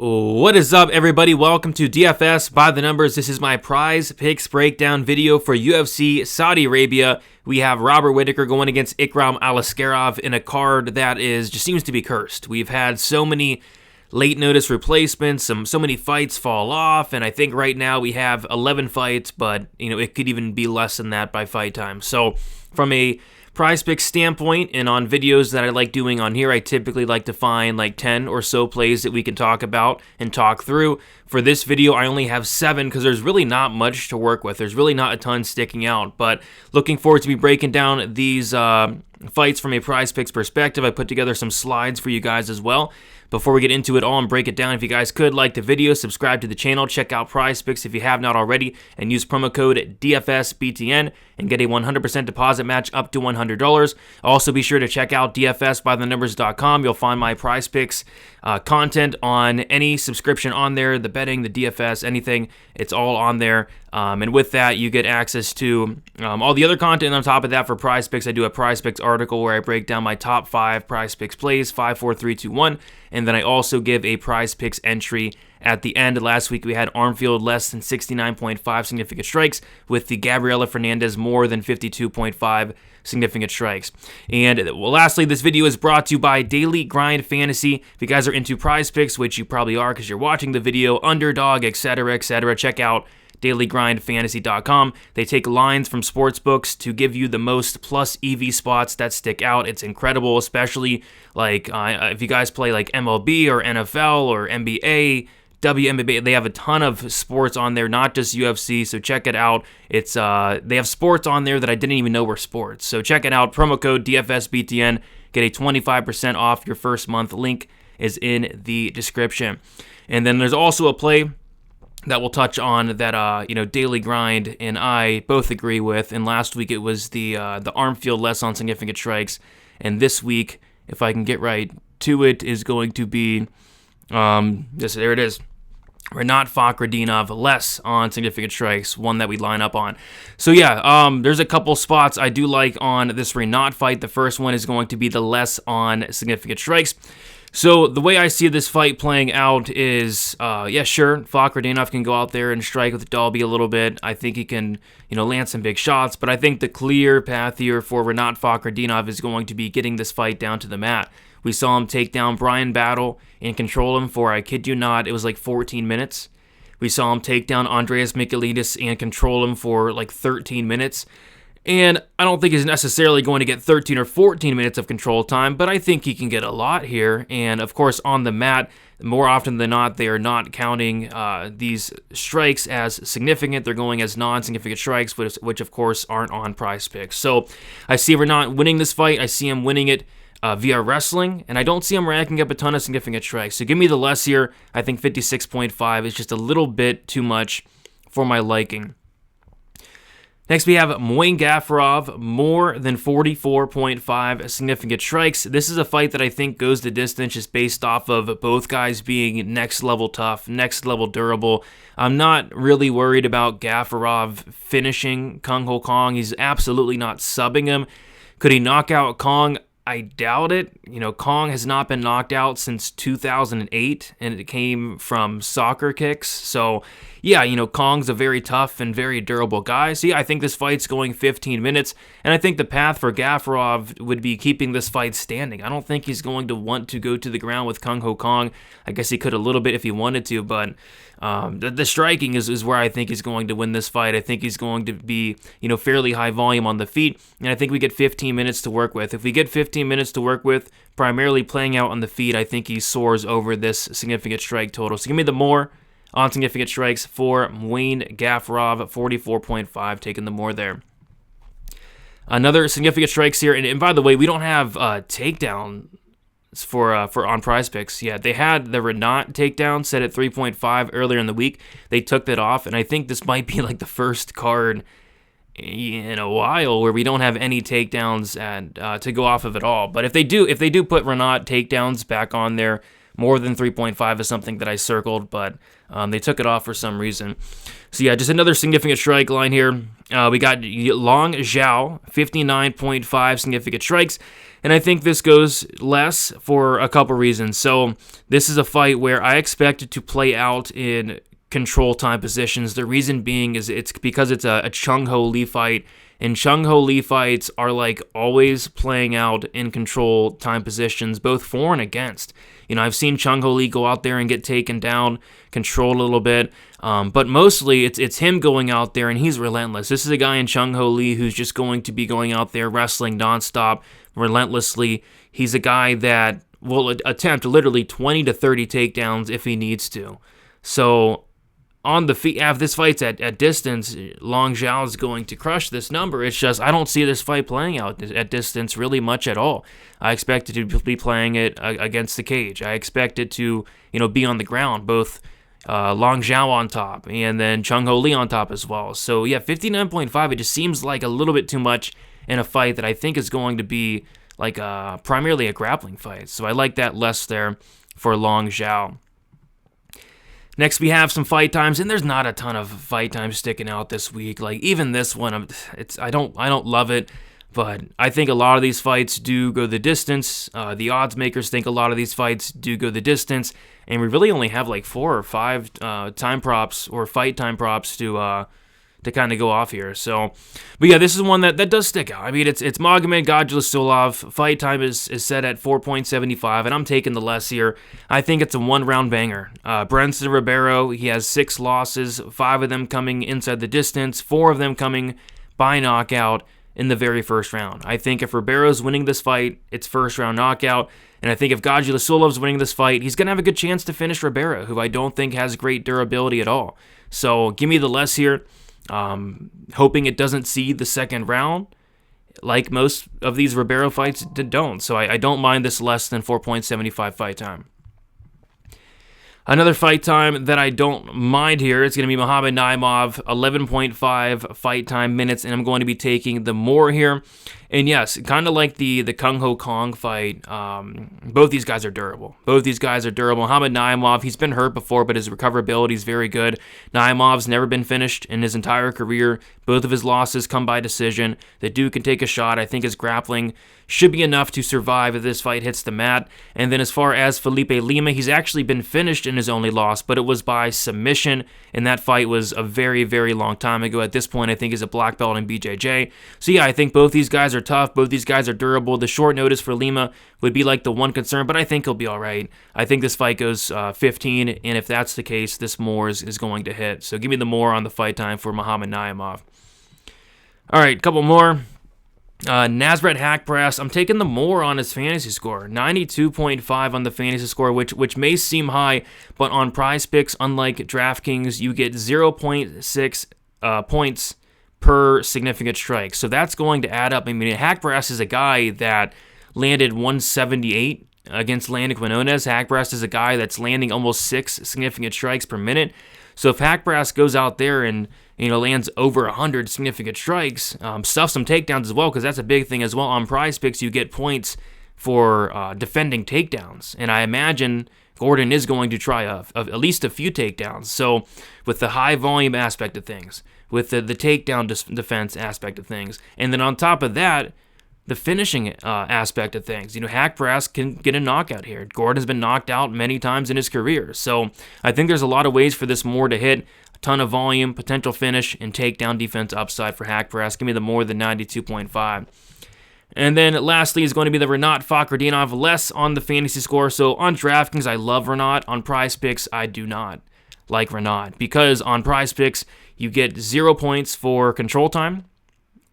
What is up, everybody? Welcome to DFS by the Numbers. This is my prize picks breakdown video for UFC Saudi Arabia. We have Robert Whittaker going against Ikram Aliskerov in a card that just seems to be cursed. We've had so many late notice replacements, so many fights fall off, and I think right now we have 11 fights, but it could even be less than that by fight time. So from a PrizePicks standpoint, and on videos that I like doing on here, I typically like to find like 10 or so plays that we can talk about and talk through. For this video, I only have 7 because there's really not much to work with. There's really not a ton sticking out, but looking forward to be breaking down these fights from a PrizePicks perspective. I put together some slides for you guys as well. Before we get into it all and break it down, if you guys could like the video, subscribe to the channel, check out PrizePicks if you have not already, and use promo code DFSBTN and get a 100% deposit match up to $100. Also, be sure to check out DFSbythenumbers.com. You'll find my PrizePicks content on any subscription on there, the betting, the DFS, anything. It's all on there. And with that, you get access to all the other content. On top of that, for PrizePicks, I do a PrizePicks article where I break down my top 5 PrizePicks plays, 5, 4, 3, 2, 1. And then I also give a PrizePicks entry at the end. Last week, we had Armfield less than 69.5 significant strikes, with the Gabriela Fernandez more than 52.5 significant strikes. And lastly, this video is brought to you by Daily Grind Fantasy. If you guys are into PrizePicks, which you probably are because you're watching the video, Underdog, etc., check out dailygrindfantasy.com. They take lines from sports books to give you the most plus EV spots that stick out. It's incredible, especially like if you guys play like MLB or NFL or NBA, WNBA. They have a ton of sports on there, not just UFC, so check it out. It's they have sports on there that I didn't even know were sports. So check it out. Promo code DFSBTN. Get a 25% off your first month. Link is in the description. And then there's also a play that we'll touch on that Daily Grind and I both agree with. And last week it was the Armfield less on significant strikes, and this week, if I can get right to it, is going to be there it is. Rinat Fakhretdinov less on significant strikes, one that we line up on. So yeah, there's a couple spots I do like on this Rinat fight. The first one is going to be the less on significant strikes. So the way I see this fight playing out is, yeah, sure, Fakhretdinov can go out there and strike with Dalby a little bit. I think he can, land some big shots, but I think the clear path here for Rinat Fakhretdinov is going to be getting this fight down to the mat. We saw him take down Brian Battle and control him for, I kid you not, it was like 14 minutes. We saw him take down Andreas Michailidis and control him for like 13 minutes. And I don't think he's necessarily going to get 13 or 14 minutes of control time, but I think he can get a lot here. And of course, on the mat, more often than not, they are not counting these strikes as significant. They're going as non-significant strikes, which of course aren't on PrizePicks. So I see Rinat winning this fight. I see him winning it via wrestling, and I don't see him racking up a ton of significant strikes. So give me the less here. I think 56.5 is just a little bit too much for my liking. Next, we have Muin Gafurov, more than 44.5 significant strikes. This is a fight that I think goes the distance just based off of both guys being next level tough, next level durable. I'm not really worried about Gafurov finishing Kung Ho Kong. He's absolutely not subbing him. Could he knock out Kong? I doubt it. Kong has not been knocked out since 2008, and it came from soccer kicks. So, yeah, Kong's a very tough and very durable guy. So, yeah, I think this fight's going 15 minutes, and I think the path for Gafurov would be keeping this fight standing. I don't think he's going to want to go to the ground with Kung Ho Kong. I guess he could a little bit if he wanted to, but the striking is where I think he's going to win this fight. I think he's going to be, fairly high volume on the feet, and I think we get 15 minutes to work with. If we get 15 minutes to work with, primarily playing out on the feet, I think he soars over this significant strike total. So give me the more on significant strikes for Muin Gafurov, 44.5, taking the more there. Another significant strikes here, and by the way, we don't have takedown for on PrizePicks. Yeah, they had the Rinat takedown set at 3.5 earlier in the week. They took that off, and I think this might be like the first card in a while where we don't have any takedowns and to go off of at all. But if they do put Rinat takedowns back on there, more than 3.5 is something that I circled, but they took it off for some reason. So yeah, just another significant strike line here. We got Long Zhao, 59.5 significant strikes, and I think this goes less for a couple reasons. So this is a fight where I expect it to play out in control time positions. The reason being is it's because it's a Chung Ho Lee fight, and Chung Ho Lee fights are like always playing out in control time positions, both for and against. I've seen Chung Ho Lee go out there and get taken down, controlled a little bit, but mostly it's him going out there and he's relentless. This is a guy in Chung Ho Lee who's just going to be going out there wrestling nonstop, relentlessly. He's a guy that will attempt literally 20 to 30 takedowns if he needs to. So on the feet, if this fight's at distance, Long Zhao is going to crush this number. It's just I don't see this fight playing out at distance really much at all. I expect it to be playing it against the cage. I expect it to be on the ground, both Long Zhao on top and then Chung Ho Lee on top as well. So yeah, 59.5. It just seems like a little bit too much in a fight that I think is going to be like primarily a grappling fight. So I like that less there for Long Zhao. Next, we have some fight times, and there's not a ton of fight times sticking out this week. Like even this one, I don't love it, but I think a lot of these fights do go the distance. The odds makers think a lot of these fights do go the distance, and we really only have like 4 or 5 time props or fight time props to kind of go off here. So, but yeah, this is one that does stick out. I mean, it's Magomed Gadjilsulov. Fight time is set at 4.75, and I'm taking the less here. I think it's a one-round banger. Brenson Ribeiro, he has 6 losses, 5 of them coming inside the distance, 4 of them coming by knockout in the very first round. I think if Ribeiro's winning this fight, it's first-round knockout. And I think if Gadjilsulov's winning this fight, he's going to have a good chance to finish Ribeiro, who I don't think has great durability at all. So give me the less here. Hoping it doesn't see the second round, like most of these Ribeiro fights don't. So I don't mind this less than 4.75 fight time. Another fight time that I don't mind here is going to be Muhammad Naimov, 11.5 fight time minutes, and I'm going to be taking the more here. And yes, kind of like the Kung Ho Kong fight, both these guys are durable. Muhammad Naimov, he's been hurt before, but his recoverability is very good. Naimov's never been finished in his entire career. Both of his losses come by decision. The dude can take a shot. I think his grappling should be enough to survive if this fight hits the mat. And then as far as Felipe Lima, he's actually been finished in his only loss, but it was by submission, and that fight was a very, very long time ago. At this point, I think he's a black belt in BJJ. So yeah, I think both these guys are tough. Both these guys are durable. The short notice for Lima would be like the one concern, but I think he'll be all right. I think this fight goes 15, and if that's the case, this more is going to hit. So give me the more on the fight time for Muhammad Naimov. All right, a couple more. Nasrat Haqparast, I'm taking the more on his fantasy score. 92.5 on the fantasy score, which may seem high, but on PrizePicks, unlike DraftKings, you get 0.6 points per significant strike. So that's going to add up. I mean, Haqparast is a guy that landed 178 against Landon Quinones. Haqparast is a guy that's landing almost 6 significant strikes per minute. So if Haqparast goes out there and lands over 100 significant strikes, stuffs some takedowns as well, because that's a big thing as well. On PrizePicks, you get points for defending takedowns, and I imagine Gordon is going to try at least a few takedowns. So with the high volume aspect of things, with the takedown defense aspect of things, and then on top of that, the finishing aspect of things. Haqparast can get a knockout here. Gordon's been knocked out many times in his career. So I think there's a lot of ways for this more to hit. A ton of volume, potential finish, and takedown defense upside for Haqparast. Give me the more than 92.5. And then lastly is going to be the Rinat Fakhretdinov, less on the fantasy score. So on DraftKings, I love Rinat. On PrizePicks, I do not like Rinat, because on PrizePicks, you get 0 points for control time,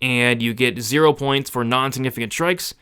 and you get 0 points for non-significant strikes,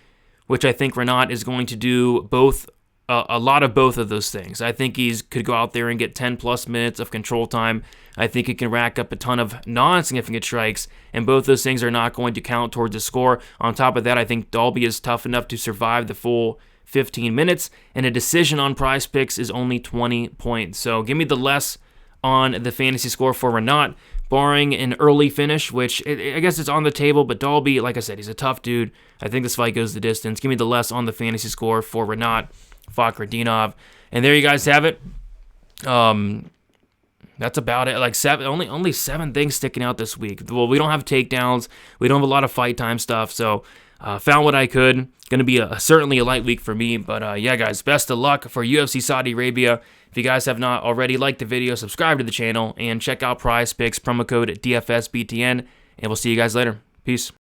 which I think Rinat is going to do both, a lot of both of those things. I think he could go out there and get 10-plus minutes of control time. I think he can rack up a ton of non-significant strikes, and both those things are not going to count towards the score. On top of that, I think Dalby is tough enough to survive the full 15 minutes, and a decision on PrizePicks is only 20 points. So give me the less on the fantasy score for Rinat, barring an early finish, which I guess it's on the table, but Dalby, like I said, he's a tough dude. I think this fight goes the distance. Give me the less on the fantasy score for Rinat Fakhretdinov. And there you guys have it. that's about it. Like only 7 things sticking out this week. Well, we don't have takedowns. We don't have a lot of fight time stuff. So found what I could. Going to be certainly a light week for me. But yeah, guys, best of luck for UFC Saudi Arabia. If you guys have not already, like the video, subscribe to the channel, and check out PrizePicks, promo code DFSBTN. And we'll see you guys later. Peace.